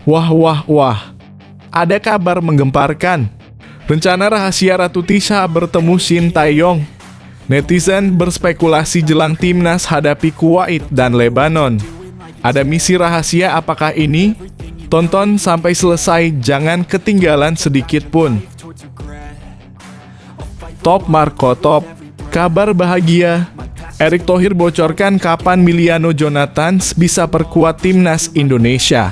Wah, wah, wah. Ada kabar menggemparkan. Rencana rahasia Ratu Tisha bertemu Shin Tae-yong. Netizen berspekulasi jelang timnas hadapi Kuwait dan Lebanon. Ada misi rahasia apakah ini? Tonton sampai selesai, jangan ketinggalan sedikit pun. Top Marco Top. Kabar bahagia. Erick Thohir bocorkan kapan Miliano Jonathans bisa perkuat timnas Indonesia.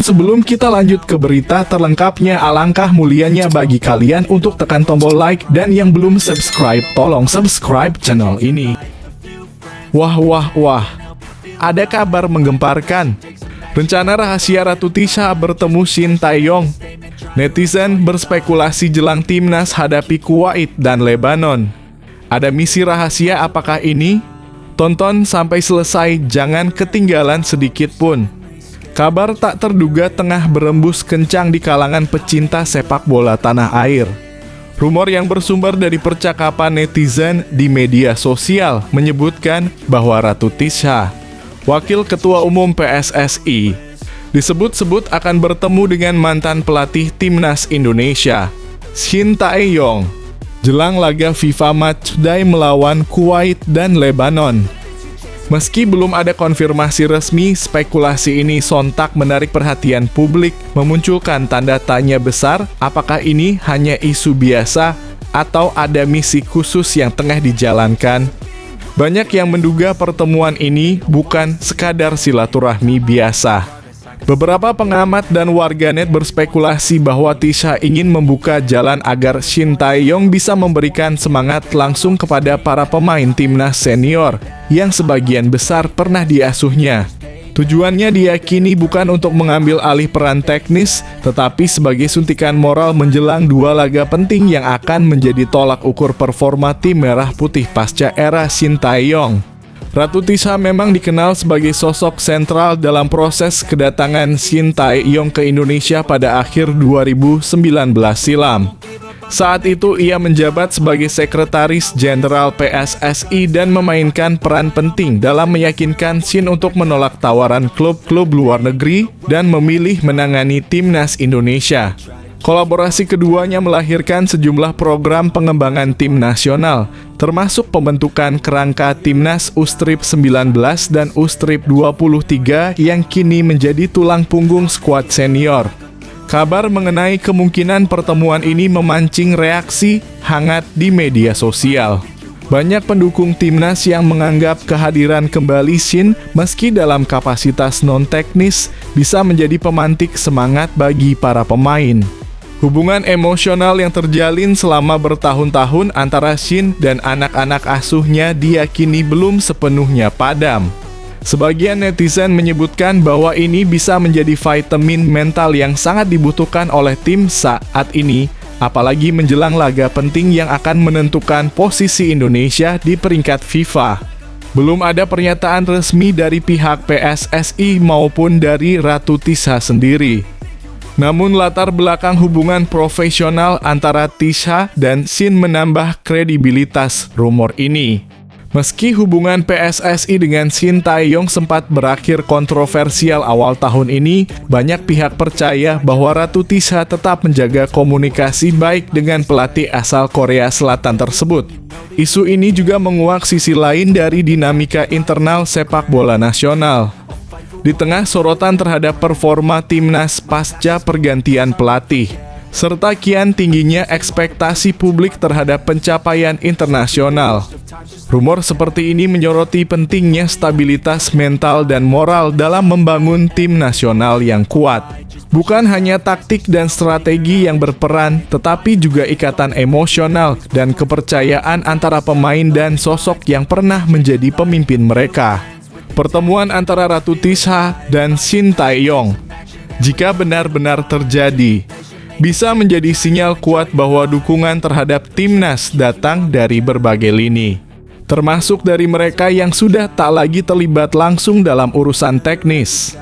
Sebelum kita lanjut ke berita terlengkapnya, alangkah mulianya bagi kalian untuk tekan tombol like, dan yang belum subscribe, tolong subscribe channel ini. Wah, wah, wah. Ada kabar menggemparkan. Rencana rahasia Ratu Tisha bertemu Shin Tae-yong. Netizen berspekulasi jelang timnas hadapi Kuwait dan Lebanon. Ada misi rahasia apakah ini? Tonton sampai selesai, jangan ketinggalan sedikit pun. Kabar tak terduga tengah berembus kencang di kalangan pecinta sepak bola tanah air. Rumor yang bersumber dari percakapan netizen di media sosial menyebutkan bahwa Ratu Tisha, Wakil Ketua Umum PSSI, disebut-sebut akan bertemu dengan mantan pelatih timnas Indonesia, Shin Tae-yong, jelang laga FIFA Matchday melawan Kuwait dan Lebanon. Meski belum ada konfirmasi resmi, spekulasi ini sontak menarik perhatian publik, memunculkan tanda tanya besar, apakah ini hanya isu biasa atau ada misi khusus yang tengah dijalankan. Banyak yang menduga pertemuan ini bukan sekadar silaturahmi biasa. Beberapa pengamat dan warganet berspekulasi bahwa Tisha ingin membuka jalan agar Shin Tae-yong bisa memberikan semangat langsung kepada para pemain timnas senior yang sebagian besar pernah diasuhnya. Tujuannya diyakini bukan untuk mengambil alih peran teknis, tetapi sebagai suntikan moral menjelang dua laga penting yang akan menjadi tolak ukur performa tim merah putih pasca era Shin Tae-yong. Ratu Tisha memang dikenal sebagai sosok sentral dalam proses kedatangan Shin Tae-yong ke Indonesia pada akhir 2019 silam. Saat itu ia menjabat sebagai Sekretaris Jenderal PSSI dan memainkan peran penting dalam meyakinkan Shin untuk menolak tawaran klub-klub luar negeri dan memilih menangani timnas Indonesia. Kolaborasi keduanya melahirkan sejumlah program pengembangan tim nasional, termasuk pembentukan kerangka timnas U-19 dan U-23 yang kini menjadi tulang punggung skuad senior. Kabar mengenai kemungkinan pertemuan ini memancing reaksi hangat di media sosial. Banyak pendukung timnas yang menganggap kehadiran kembali Shin meski dalam kapasitas non-teknis bisa menjadi pemantik semangat bagi para pemain. Hubungan emosional yang terjalin selama bertahun-tahun antara Shin dan anak-anak asuhnya diyakini belum sepenuhnya padam. Sebagian netizen menyebutkan bahwa ini bisa menjadi vitamin mental yang sangat dibutuhkan oleh tim saat ini, apalagi menjelang laga penting yang akan menentukan posisi Indonesia di peringkat FIFA. Belum ada pernyataan resmi dari pihak PSSI maupun dari Ratu Tisha sendiri. Namun latar belakang hubungan profesional antara Tisha dan Shin menambah kredibilitas rumor ini. Meski hubungan PSSI dengan Shin Tae-yong sempat berakhir kontroversial awal tahun ini, banyak pihak percaya bahwa Ratu Tisha tetap menjaga komunikasi baik dengan pelatih asal Korea Selatan tersebut. Isu ini juga menguak sisi lain dari dinamika internal sepak bola nasional. Di tengah sorotan terhadap performa timnas pasca pergantian pelatih, serta kian tingginya ekspektasi publik terhadap pencapaian internasional. Rumor seperti ini menyoroti pentingnya stabilitas mental dan moral dalam membangun tim nasional yang kuat. Bukan hanya taktik dan strategi yang berperan, tetapi juga ikatan emosional dan kepercayaan antara pemain dan sosok yang pernah menjadi pemimpin mereka. Pertemuan antara Ratu Tisha dan Shin Tae-yong, jika benar-benar terjadi, bisa menjadi sinyal kuat bahwa dukungan terhadap timnas datang dari berbagai lini, termasuk dari mereka yang sudah tak lagi terlibat langsung dalam urusan teknis.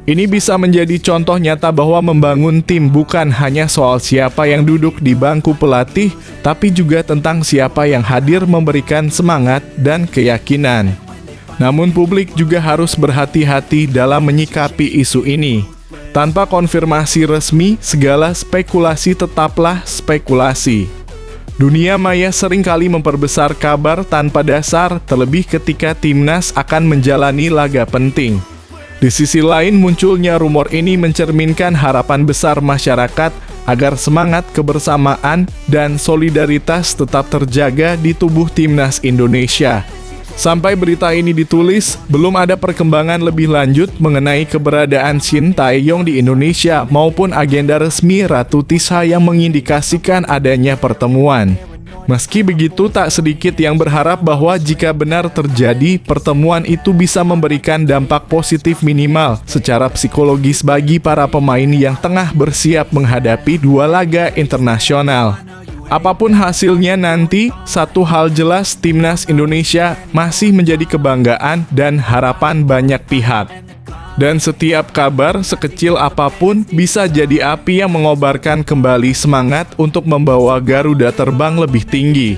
Ini bisa menjadi contoh nyata bahwa membangun tim bukan hanya soal siapa yang duduk di bangku pelatih, tapi juga tentang siapa yang hadir memberikan semangat dan keyakinan. Namun publik juga harus berhati-hati dalam menyikapi isu ini. Tanpa konfirmasi resmi, segala spekulasi tetaplah spekulasi. Dunia maya seringkali memperbesar kabar tanpa dasar, terlebih ketika timnas akan menjalani laga penting. Di sisi lain, munculnya rumor ini mencerminkan harapan besar masyarakat agar semangat kebersamaan dan solidaritas tetap terjaga di tubuh timnas Indonesia. Sampai berita ini ditulis, belum ada perkembangan lebih lanjut mengenai keberadaan Shin Tae-yong di Indonesia maupun agenda resmi Ratu Tisha yang mengindikasikan adanya pertemuan. Meski begitu, tak sedikit yang berharap bahwa jika benar terjadi, pertemuan itu bisa memberikan dampak positif minimal secara psikologis bagi para pemain yang tengah bersiap menghadapi 2 laga internasional. Apapun hasilnya nanti, satu hal jelas, timnas Indonesia masih menjadi kebanggaan dan harapan banyak pihak. Dan setiap kabar sekecil apapun bisa jadi api yang mengobarkan kembali semangat untuk membawa Garuda terbang lebih tinggi.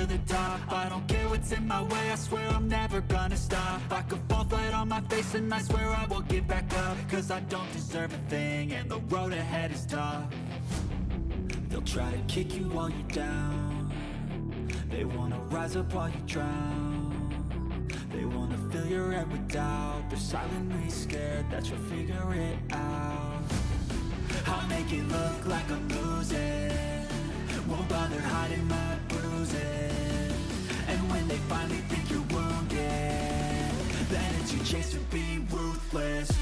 They wanna fill your head with doubt. They're silently scared that you'll figure it out. I'll make it look like I'm losing. Won't bother hiding my bruises. And when they finally think you're wounded, then it's your chance to be ruthless.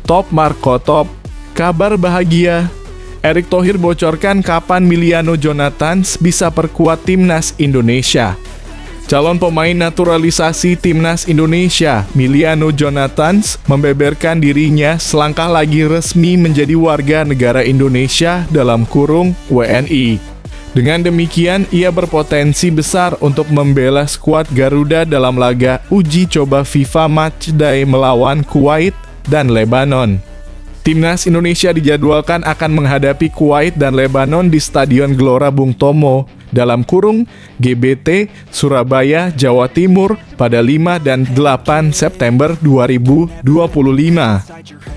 Top Marco Top. Kabar bahagia. Erick Thohir bocorkan kapan Miliano Jonathans bisa perkuat timnas Indonesia. Calon pemain naturalisasi timnas Indonesia, Miliano Jonathans, membeberkan dirinya selangkah lagi resmi menjadi warga negara Indonesia dalam kurung WNI. Dengan demikian, ia berpotensi besar untuk membela skuad Garuda dalam laga uji coba FIFA Matchday melawan Kuwait dan Lebanon. Timnas Indonesia dijadwalkan akan menghadapi Kuwait dan Lebanon di Stadion Gelora Bung Tomo dalam kurung GBT Surabaya, Jawa Timur pada 5 dan 8 September 2025.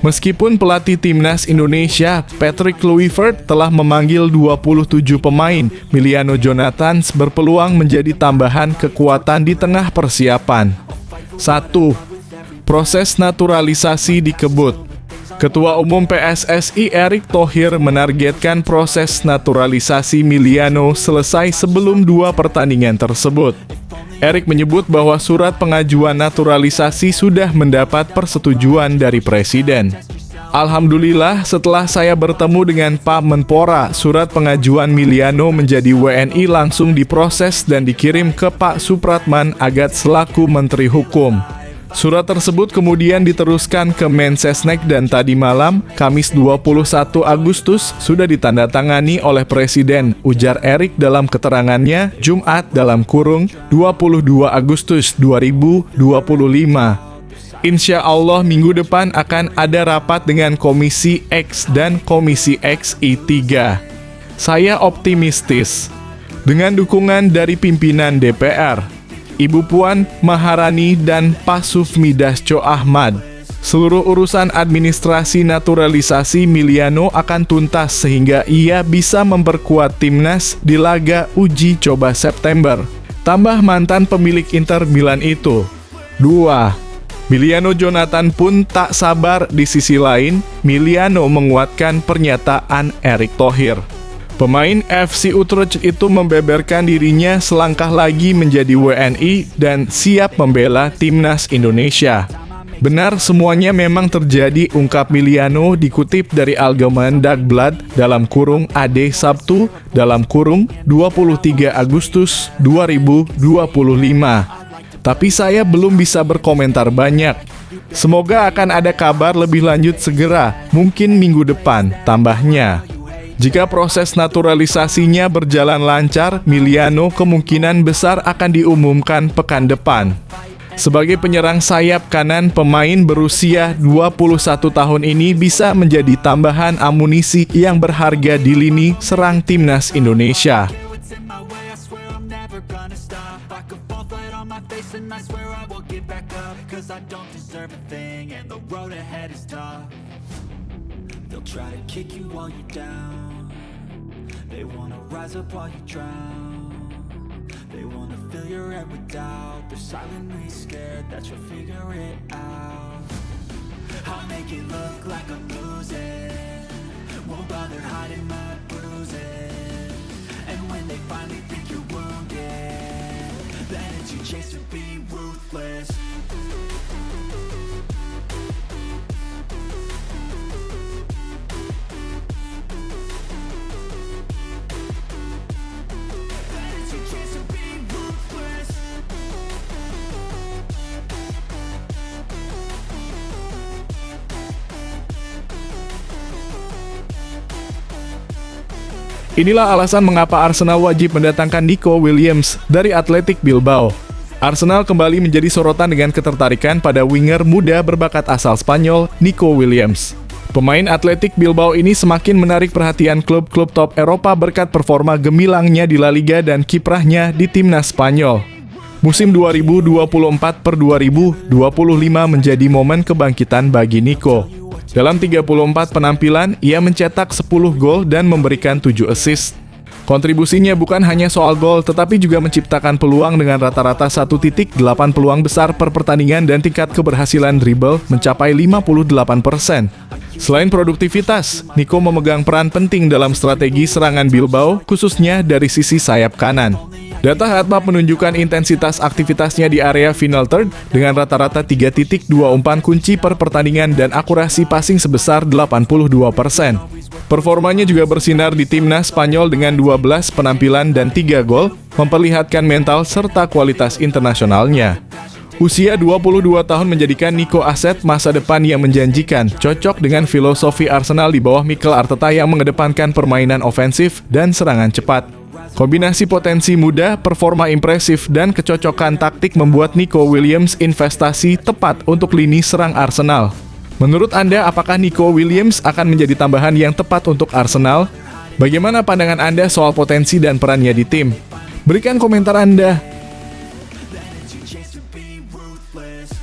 Meskipun pelatih timnas Indonesia Patrick Kluivert telah memanggil 27 pemain, Miliano Jonathans berpeluang menjadi tambahan kekuatan di tengah persiapan. 1. Proses naturalisasi dikebut. Ketua Umum PSSI Erick Thohir menargetkan proses naturalisasi Miliano selesai sebelum 2 pertandingan tersebut. Erick menyebut bahwa surat pengajuan naturalisasi sudah mendapat persetujuan dari Presiden. Alhamdulillah, setelah saya bertemu dengan Pak Menpora, surat pengajuan Miliano menjadi WNI langsung diproses dan dikirim ke Pak Supratman Agat selaku Menteri Hukum. Surat tersebut kemudian diteruskan ke Mensesnek dan tadi malam, Kamis 21 Agustus, sudah ditandatangani oleh Presiden, ujar Erick dalam keterangannya Jumat dalam kurung 22 Agustus 2025. Insya Allah minggu depan akan ada rapat dengan Komisi X dan Komisi XI3. Saya optimistis. Dengan dukungan dari pimpinan DPR, Ibu Puan Maharani dan Pak Sufmi Dasko Ahmad, seluruh urusan administrasi naturalisasi Miliano akan tuntas sehingga ia bisa memperkuat timnas di laga uji coba September. Tambah mantan pemilik Inter Milan itu. 2. Miliano Jonathan pun tak sabar. Di sisi lain, Miliano menguatkan pernyataan Erick Thohir. Pemain FC Utrecht itu membeberkan dirinya selangkah lagi menjadi WNI dan siap membela timnas Indonesia. Benar semuanya memang terjadi, ungkap Miliano dikutip dari Algemeen Dagblad dalam kurung AD Sabtu dalam kurung 23 Agustus 2025. Tapi saya belum bisa berkomentar banyak. Semoga akan ada kabar lebih lanjut segera, mungkin minggu depan, tambahnya. Jika proses naturalisasinya berjalan lancar, Miliano kemungkinan besar akan diumumkan pekan depan. Sebagai penyerang sayap kanan, pemain berusia 21 tahun ini bisa menjadi tambahan amunisi yang berharga di lini serang timnas Indonesia. What's in my way, I swear I'm never gonna stop. I could fall flat on my face and I swear I will get back up. Cause I don't deserve a thing and the road ahead is tough. They'll try to kick you while you're down. They wanna rise up while you drown. They wanna fill your head with doubt. They're silently scared that you'll figure it out. I'll make it look like I'm losing. Won't bother hiding my bruises. And when they finally think you're wounded, then it's your chance to be ruthless. Then it's your chance to be ruthless. Inilah alasan mengapa Arsenal wajib mendatangkan Nico Williams dari Athletic Bilbao. Arsenal kembali menjadi sorotan dengan ketertarikan pada winger muda berbakat asal Spanyol, Nico Williams. Pemain Athletic Bilbao ini semakin menarik perhatian klub-klub top Eropa berkat performa gemilangnya di La Liga dan kiprahnya di timnas Spanyol. Musim 2024-2025 menjadi momen kebangkitan bagi Nico. Dalam 34 penampilan, ia mencetak 10 gol dan memberikan 7 assist. Kontribusinya bukan hanya soal gol, tetapi juga menciptakan peluang dengan rata-rata 1.8 peluang besar per pertandingan dan tingkat keberhasilan dribble mencapai 58%. Selain produktivitas, Nico memegang peran penting dalam strategi serangan Bilbao, khususnya dari sisi sayap kanan. Data Heatmap menunjukkan intensitas aktivitasnya di area final third dengan rata-rata 3.2 umpan kunci per pertandingan dan akurasi passing sebesar 82%. Performanya juga bersinar di timnas Spanyol dengan 12 penampilan dan 3 gol, memperlihatkan mental serta kualitas internasionalnya. Usia 22 tahun menjadikan Nico aset masa depan yang menjanjikan, cocok dengan filosofi Arsenal di bawah Mikel Arteta yang mengedepankan permainan ofensif dan serangan cepat. Kombinasi potensi muda, performa impresif, dan kecocokan taktik membuat Nico Williams investasi tepat untuk lini serang Arsenal. Menurut Anda, apakah Nico Williams akan menjadi tambahan yang tepat untuk Arsenal? Bagaimana pandangan Anda soal potensi dan perannya di tim? Berikan komentar Anda. Then it's your chance to be ruthless.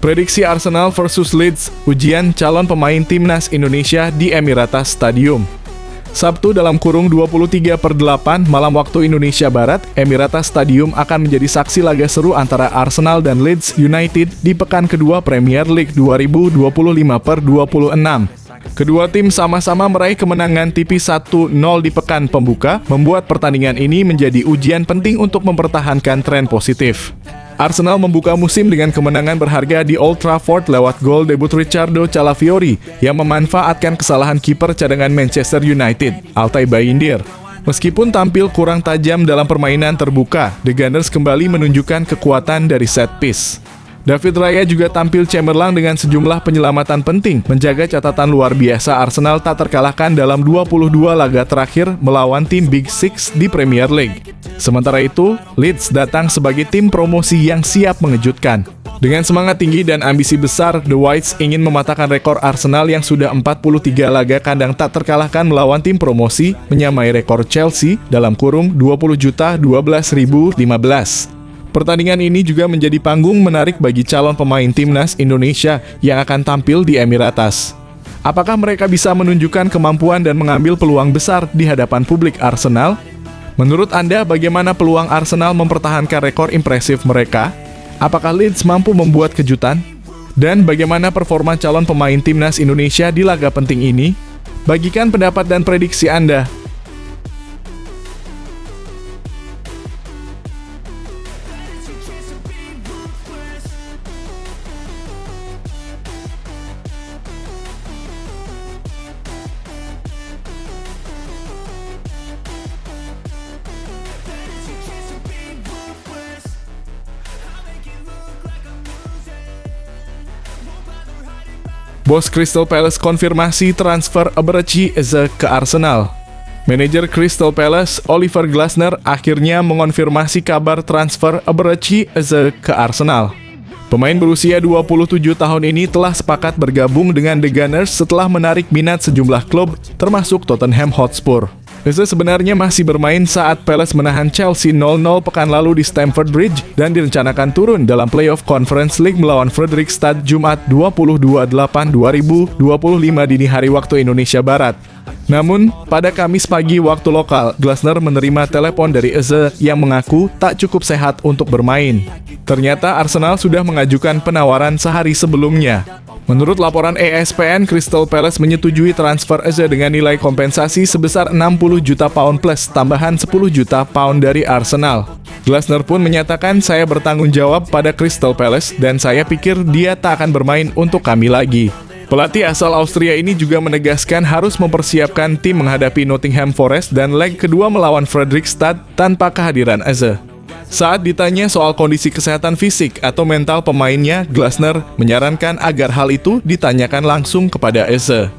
Prediksi Arsenal versus Leeds, ujian calon pemain timnas Indonesia di Emirates Stadium. Sabtu dalam kurung 23/8 malam waktu Indonesia Barat, Emirates Stadium akan menjadi saksi laga seru antara Arsenal dan Leeds United di pekan kedua Premier League 2025/26. Kedua tim sama-sama meraih kemenangan tipis 1-0 di pekan pembuka, membuat pertandingan ini menjadi ujian penting untuk mempertahankan tren positif. Arsenal membuka musim dengan kemenangan berharga di Old Trafford lewat gol debut Riccardo Calafiori yang memanfaatkan kesalahan kiper cadangan Manchester United, Altay Bayindir. Meskipun tampil kurang tajam dalam permainan terbuka, The Gunners kembali menunjukkan kekuatan dari set piece. David Raya juga tampil cemerlang dengan sejumlah penyelamatan penting, menjaga catatan luar biasa Arsenal tak terkalahkan dalam 22 laga terakhir melawan tim Big Six di Premier League. Sementara itu, Leeds datang sebagai tim promosi yang siap mengejutkan. Dengan semangat tinggi dan ambisi besar, The Whites ingin mematahkan rekor Arsenal yang sudah 43 laga kandang tak terkalahkan melawan tim promosi, menyamai rekor Chelsea dalam kurung 20.012.015. Pertandingan ini juga menjadi panggung menarik bagi calon pemain timnas Indonesia yang akan tampil di Emirates. Apakah mereka bisa menunjukkan kemampuan dan mengambil peluang besar di hadapan publik Arsenal? Menurut Anda, bagaimana peluang Arsenal mempertahankan rekor impresif mereka? Apakah Leeds mampu membuat kejutan? Dan bagaimana performa calon pemain timnas Indonesia di laga penting ini? Bagikan pendapat dan prediksi Anda. Bos Crystal Palace konfirmasi transfer Eberechi Eze ke Arsenal. Manajer Crystal Palace, Oliver Glasner, akhirnya mengonfirmasi kabar transfer Eberechi Eze ke Arsenal. Pemain berusia 27 tahun ini telah sepakat bergabung dengan The Gunners setelah menarik minat sejumlah klub, termasuk Tottenham Hotspur. Eze sebenarnya masih bermain saat Palace menahan Chelsea 0-0 pekan lalu di Stamford Bridge dan direncanakan turun dalam playoff Conference League melawan Fredrikstad Jumat 22/8/2025 dini hari waktu Indonesia Barat. Namun, pada Kamis pagi waktu lokal, Glasner menerima telepon dari Eze yang mengaku tak cukup sehat untuk bermain. Ternyata Arsenal sudah mengajukan penawaran sehari sebelumnya. Menurut laporan ESPN, Crystal Palace menyetujui transfer Eze dengan nilai kompensasi sebesar 60 juta pound plus tambahan 10 juta pound dari Arsenal. Glasner pun menyatakan, "Saya bertanggung jawab pada Crystal Palace dan saya pikir dia tak akan bermain untuk kami lagi." Pelatih asal Austria ini juga menegaskan harus mempersiapkan tim menghadapi Nottingham Forest dan leg kedua melawan Fredrikstad tanpa kehadiran Eze. Saat ditanya soal kondisi kesehatan fisik atau mental pemainnya, Glasner menyarankan agar hal itu ditanyakan langsung kepada Eze.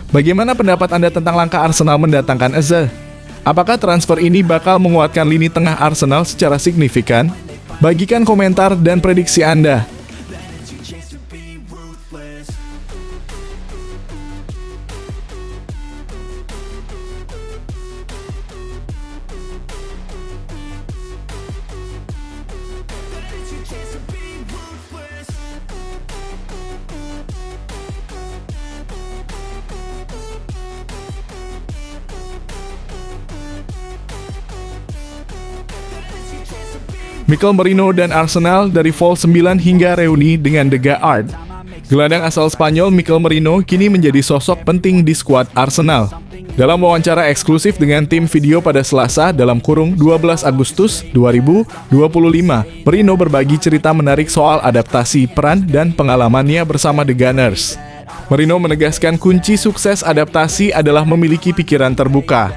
Bagaimana pendapat Anda tentang langkah Arsenal mendatangkan Eze? Apakah transfer ini bakal menguatkan lini tengah Arsenal secara signifikan? Bagikan komentar dan prediksi Anda. Mikel Merino dan Arsenal dari Vol 9 hingga reuni dengan The Guard. Gelandang asal Spanyol Mikel Merino kini menjadi sosok penting di skuad Arsenal. Dalam wawancara eksklusif dengan tim video pada Selasa (12 Agustus 2025), Merino berbagi cerita menarik soal adaptasi peran dan pengalamannya bersama The Gunners. Merino menegaskan kunci sukses adaptasi adalah memiliki pikiran terbuka.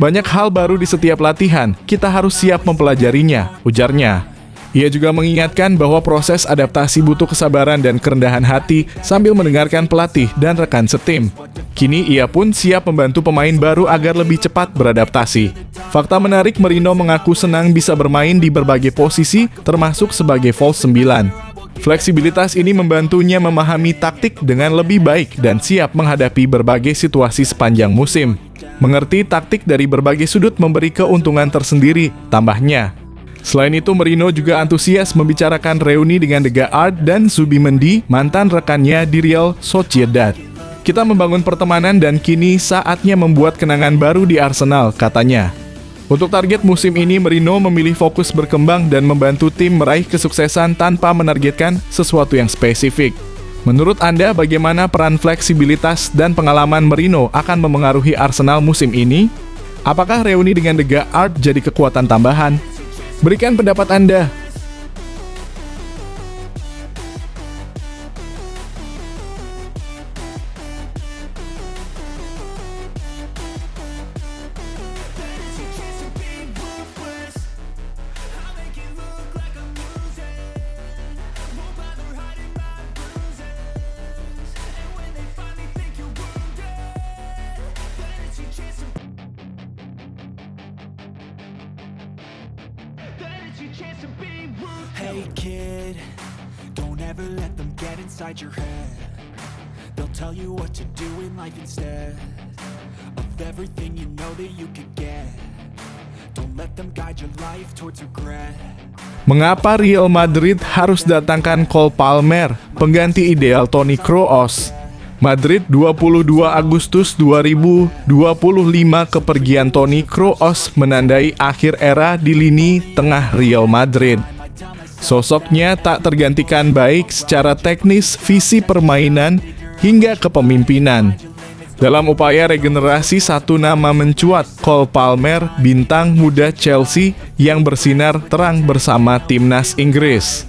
Banyak hal baru di setiap latihan, kita harus siap mempelajarinya, ujarnya. Ia juga mengingatkan bahwa proses adaptasi butuh kesabaran dan kerendahan hati sambil mendengarkan pelatih dan rekan setim. Kini ia pun siap membantu pemain baru agar lebih cepat beradaptasi. Fakta menarik, Merino mengaku senang bisa bermain di berbagai posisi, termasuk sebagai false 9. Fleksibilitas ini membantunya memahami taktik dengan lebih baik dan siap menghadapi berbagai situasi sepanjang musim. Mengerti taktik dari berbagai sudut memberi keuntungan tersendiri, tambahnya. Selain itu, Merino juga antusias membicarakan reuni dengan The Guard dan Zubimendi, mantan rekannya di Real Sociedad. Kita membangun pertemanan dan kini saatnya membuat kenangan baru di Arsenal, katanya. Untuk target musim ini, Merino memilih fokus berkembang dan membantu tim meraih kesuksesan tanpa menargetkan sesuatu yang spesifik. Menurut Anda, bagaimana peran fleksibilitas dan pengalaman Merino akan memengaruhi Arsenal musim ini? Apakah reuni dengan The Guard jadi kekuatan tambahan? Berikan pendapat Anda. Hey kid, don't ever let them get inside your head. They'll tell you what to do in life instead of everything you know that you could get. Don't let them guide your life towards regret. Mengapa Real Madrid harus datangkan Cole Palmer, pengganti ideal Toni Kroos? Madrid 22 Agustus 2025 kepergian Toni Kroos menandai akhir era di lini tengah Real Madrid. Sosoknya tak tergantikan baik secara teknis, visi permainan, hingga kepemimpinan. Dalam upaya regenerasi, satu nama mencuat, Cole Palmer, bintang muda Chelsea yang bersinar terang bersama timnas Inggris.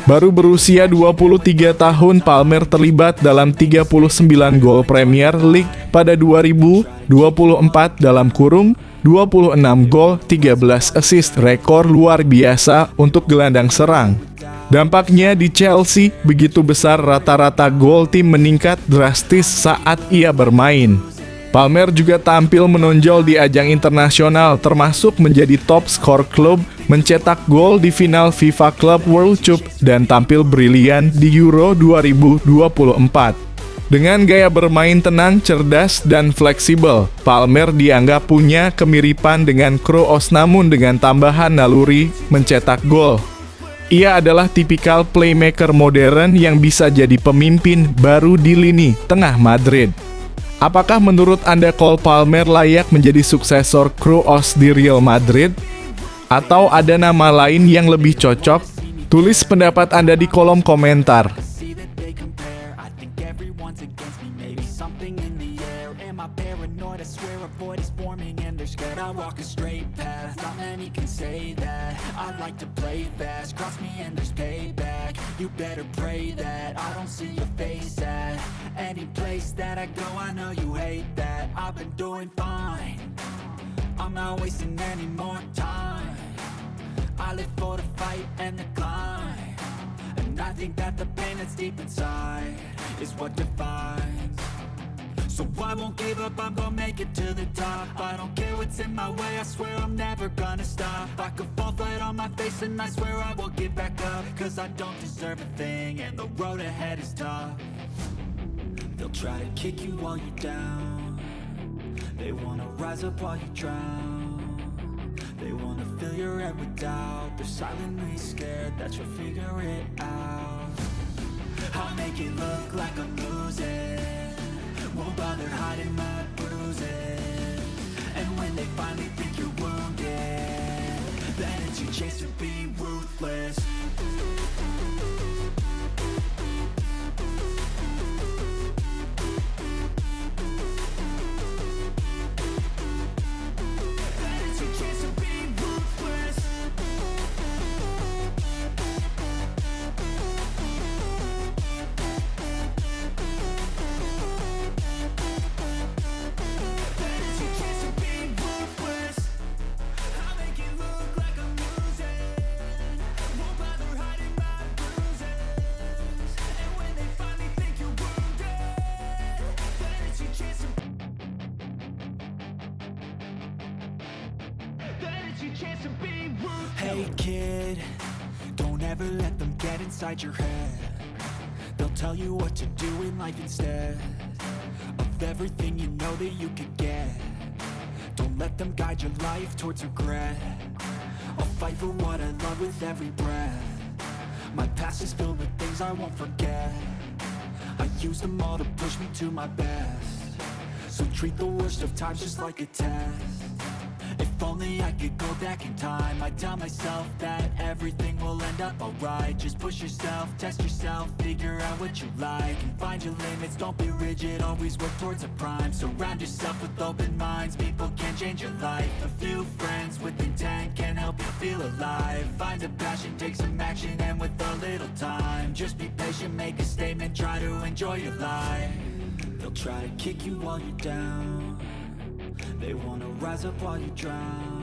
Baru berusia 23 tahun, Palmer terlibat dalam 39 gol Premier League pada 2024 26 gol, 13 assist, rekor luar biasa untuk gelandang serang. Dampaknya di Chelsea begitu besar, rata-rata gol tim meningkat drastis saat ia bermain. Palmer juga tampil menonjol di ajang internasional, termasuk menjadi top skor klub, mencetak gol di final FIFA Club World Cup, dan tampil brilian di Euro 2024. Dengan gaya bermain tenang, cerdas, dan fleksibel, Palmer dianggap punya kemiripan dengan Kroos, namun dengan tambahan naluri mencetak gol. Ia adalah tipikal playmaker modern yang bisa jadi pemimpin baru di lini tengah Madrid. Apakah menurut Anda Cole Palmer layak menjadi suksesor Kroos di Real Madrid? Atau ada nama lain yang lebih cocok? Tulis pendapat Anda di kolom komentar. See that they compare, I think everyone's against me. Maybe something in the air. Am I paranoid? I swear a void is forming and they're scared. I walk a straight path, not many can say that. I like to play fast, cross me and there's payback. You better pray that I don't see your face at any place that I go. I know you hate that. I've been doing fine, I'm not wasting any more time. I live for the fight and the climb, and I think that the pain that's deep inside is what defines. So I won't give up, I'm gonna make it to the top. I don't care what's in my way, I swear I'm never gonna stop. I could fall flat on my face and I swear I will get back up, cause I don't deserve a thing and the road ahead is tough. They'll try to kick you while you're down, they wanna rise up while you drown. They wanna fill your head with doubt, they're silently scared that you'll figure it out. I'll make it look like I'm losing, won't bother hiding my bruises. And when they finally think you're wounded, then it's your chance to be ruthless. Then it's your chance to be ruthless. Then it's your chance to be ruthless. I'll make it look like I'm losing, won't bother hiding my bruises. And when they finally think you're wounded, then it's your chance to be ruthless. Hey kid, don't ever let them get inside your head. They'll tell you what to do in life instead of everything you know that you could get. Don't let them guide your life towards regret. I'll fight for what I love with every breath. My past is filled with things I won't forget. I use them all to push me to my best. So treat the worst of times just like a test. If only I could go back in time, I'd tell myself that everything will end up alright. Just push yourself, test yourself, figure out what you like, and find your limits, don't be rigid, always work towards a prime. Surround yourself with open minds, people can change your life. A few friends with intent can help you feel alive. Find a passion, take some action, and with a little time, just be patient, make a statement, try to enjoy your life. They'll try to kick you while you're down, they wanna rise up while you drown.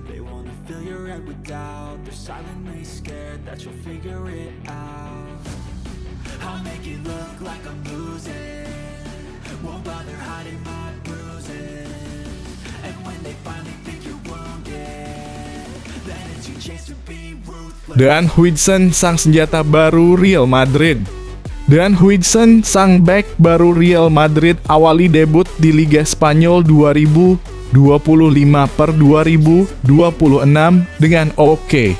They wanna fill your head with doubt, they're silently scared that you'll figure it out. I'll make it look like I'm losing, won't bother hiding my bruises. And when they finally think you're wounded, then it's your chance to be ruthless. Dan Huijsen, sang senjata baru Real Madrid. Dan Huijsen, sang bek baru Real Madrid, awali debut di Liga Spanyol 2025/2026 dengan oke.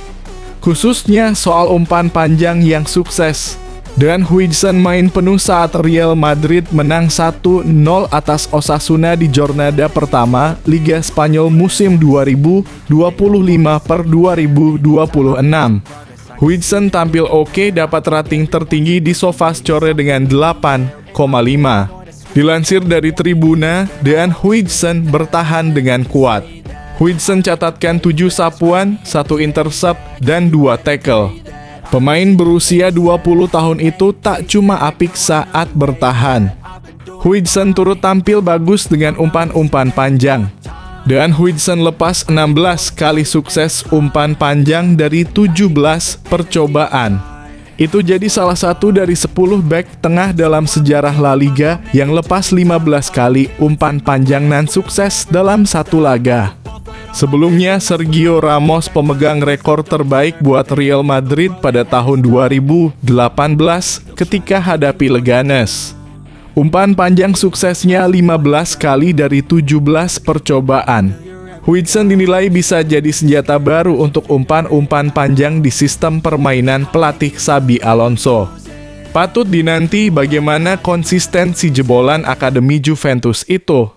Khususnya soal umpan panjang yang sukses. Dan Huijsen main penuh saat Real Madrid menang 1-0 atas Osasuna di jornada pertama Liga Spanyol musim 2025/2026. Huijsen tampil oke, dapat rating tertinggi di SofaScore dengan 8,5. Dilansir dari Tribuna, Dan Huijsen bertahan dengan kuat. Huijsen catatkan 7 sapuan, 1 intercept, dan 2 tackle. Pemain berusia 20 tahun itu tak cuma apik saat bertahan. Huijsen turut tampil bagus dengan umpan-umpan panjang. Dan Huijsen lepas 16 kali sukses umpan panjang dari 17 percobaan. Itu jadi salah satu dari 10 bek tengah dalam sejarah La Liga yang lepas 15 kali umpan panjang nan sukses dalam satu laga. Sebelumnya, Sergio Ramos pemegang rekor terbaik buat Real Madrid pada tahun 2018 ketika hadapi Leganes. Umpan panjang suksesnya 15 kali dari 17 percobaan. Huijsen dinilai bisa jadi senjata baru untuk umpan-umpan panjang di sistem permainan pelatih Xabi Alonso. Patut dinanti bagaimana konsistensi jebolan Akademi Juventus itu.